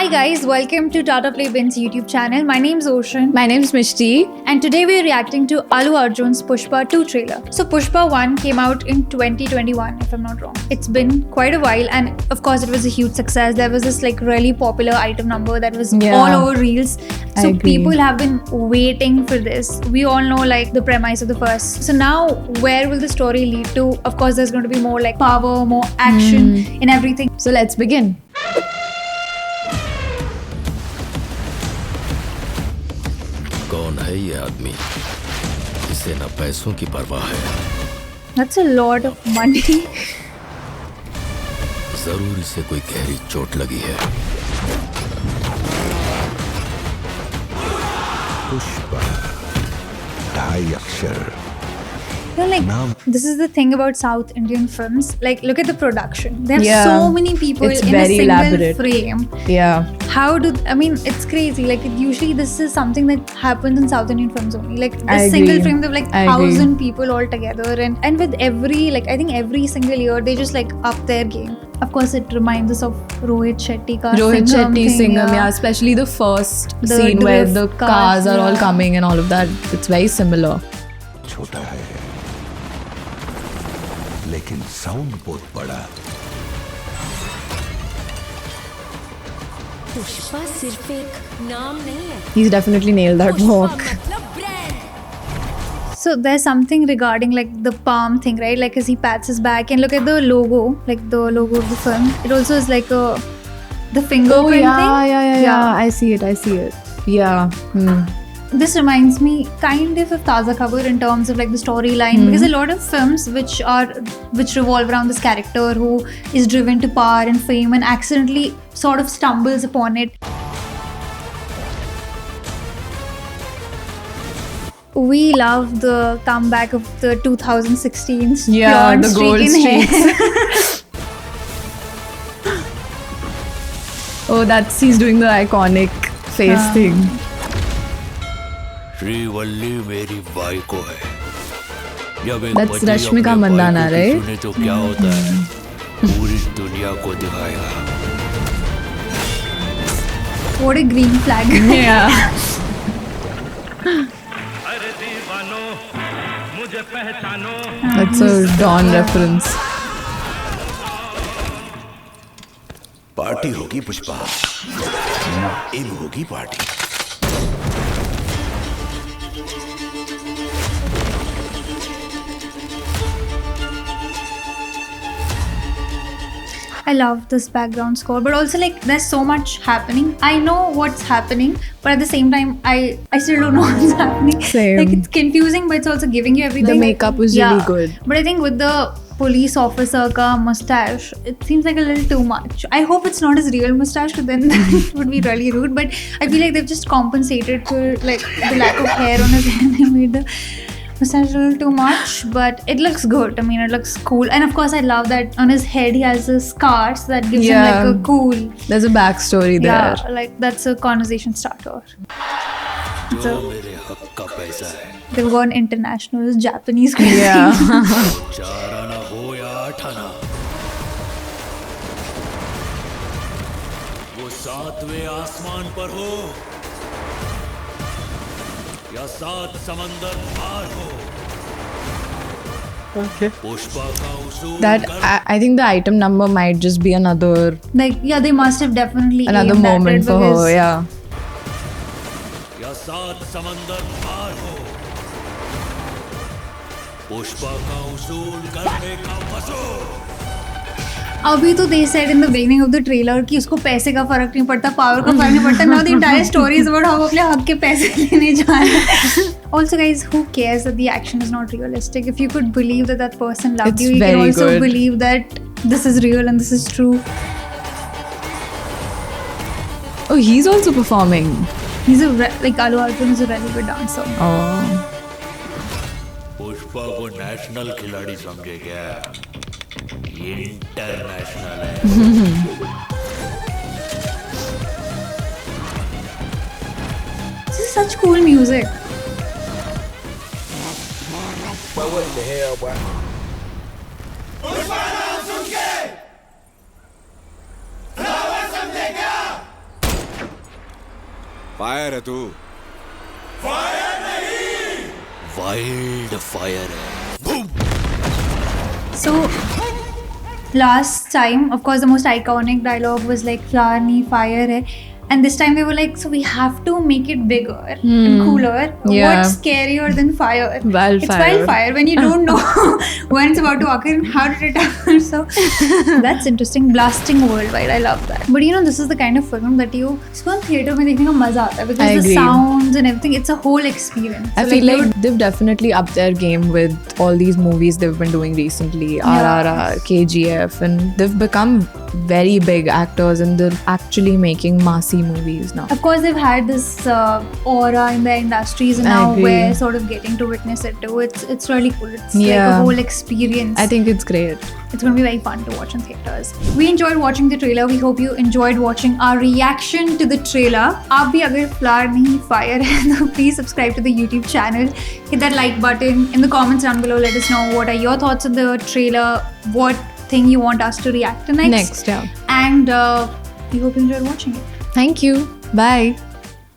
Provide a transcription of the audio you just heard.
Hi guys, welcome to Tata Play Bin's YouTube channel. My name's Ocean. My name's Mishti. And today we're reacting to Allu Arjun's Pushpa 2 trailer. So Pushpa 1 came out in 2021 if I'm not wrong. It's been quite a while and of course it was a huge success. There was this like really popular item number that was all over Reels. So people have been waiting for this. We all know like the premise of the first. So now where will the story lead to? Of course there's going to be more like power, more action in everything. So let's begin. कौन है ये आदमी इसे न पैसों की परवाह है That's a lot of money. जरूर इसे कोई गहरी चोट लगी है पुष्पा 2.5 अक्षर You know, like this is the thing about South Indian films. Like, look at the production. There are so many people It's in a very single elaborate. frame. Yeah. I mean, it's crazy. Like, usually this is something that happens in South Indian films only. Like, I this single agree. frame of like I agree. 1,000 people all together, and with every like I think every single year they just like up their game. Of course, it reminds us of Rohit Shetty ka Rohit Singham Shetty, thing, Singham, yeah. Especially the first The scene where drift the cars, cars are all yeah. coming and all of that. It's very similar. छोटा है लेकिन sound बहुत बड़ा पुष्पा सिर्फ एक नाम नहीं है He's definitely nailed that walk. मतलब brand So there's something regarding like the palm thing, right? Like as he pats his back and look at the logo, like the logo of the film. It also is like the fingerprint thing. Yeah. I see it. Yeah. This reminds me kind of Taza Khabar in terms of like the storyline because a lot of films which revolve around this character who is driven to power and fame and accidentally sort of stumbles upon it. We love the comeback of the 2016's blonde the streak gold in hair. Oh, he's doing the iconic face thing. Srivalli मेरी बाई को है जब एक That's पति Rashmika अपने Mandanna, by को right? सुने तो क्या होता है पूरी दुनिया को दिखाएगा What a green flag. Yeah. That's a Dawn reference. Party होगी पुष्पा अब होगी party I love this background score, but also like there's so much happening. I know what's happening, but at the same time, I still don't know what's happening. Same. Like it's confusing, but it's also giving you everything. The makeup was really good. But I think with the police officer ka mustache, it seems like a little too much. I hope it's not his real mustache, but then it would be really rude. But I feel like they've just compensated for like the lack of hair on his head. They made the mustache a little too much, but it looks good. I mean, it looks cool. And of course, I love that on his head he has a scar, so that gives him like a cool. There's a backstory there. Yeah, like that's a conversation starter. जो मेरे हक का पैसा है They've gone international, Japanese crazy. Yeah. चार आना हो या 8 आना वो 7वें आसमान पर हो या 7 समंदर पार हो पुष्पा का उसूल That I think the item number might just be another Like, yeah, they must have definitely another aimed at moment it for because her. Yeah. या 7 समंदर पार हो पुष्पा का उसूल करने का वसूल अभी तो they said in the beginning of the trailer कि उसको पैसे का फर्क नहीं पड़ता, पावर का फर्क नहीं पड़ता. Now the entire story is about how वो अपने हक के पैसे लेने जा रहे हैं. Also, guys, who cares that the action is not realistic? If you could believe that that person loved It's you, you can very also good. believe that this is real and this is true. Oh, he's also performing. He's like Allu Arjun is a really good dancer. Oh. Pushpa को national खिलाड़ी समझे क्या international है This is such cool music. Fire है तू। Wild fire है। So last time, of course, the most iconic dialogue was like flower nahi fire hai. And this time they were like, so we have to make it bigger and cooler. Yeah. What's scarier than fire? Wildfire. It's wildfire when you don't know when it's about to occur and how did it happen. So that's interesting. Blasting worldwide. I love that. But you know, this is the kind of film that you इसको theater में देखने का मजा आता है because I the agree. sounds and everything. It's a whole experience. I So, feel you like they've definitely upped their game with all these movies they've been doing recently. Yeah. RRR, KGF, and they've become very big actors and they're actually making massy movies now. Of course, they've had this aura in their industries, and I now agree. we're sort of getting to witness it too. It's really cool. It's like a Yeah. whole experience. I think it's great. It's going to be very fun to watch in theaters. We enjoyed watching the trailer. We hope you enjoyed watching our reaction to the trailer. आप भी अगर flower नहीं fire है तो please subscribe to the YouTube channel. Hit that like button. In the comments down below, let us know what are your thoughts on the trailer. What thing you want us to react to next. Yeah. And we hope you enjoyed watching it. Thank you. Bye.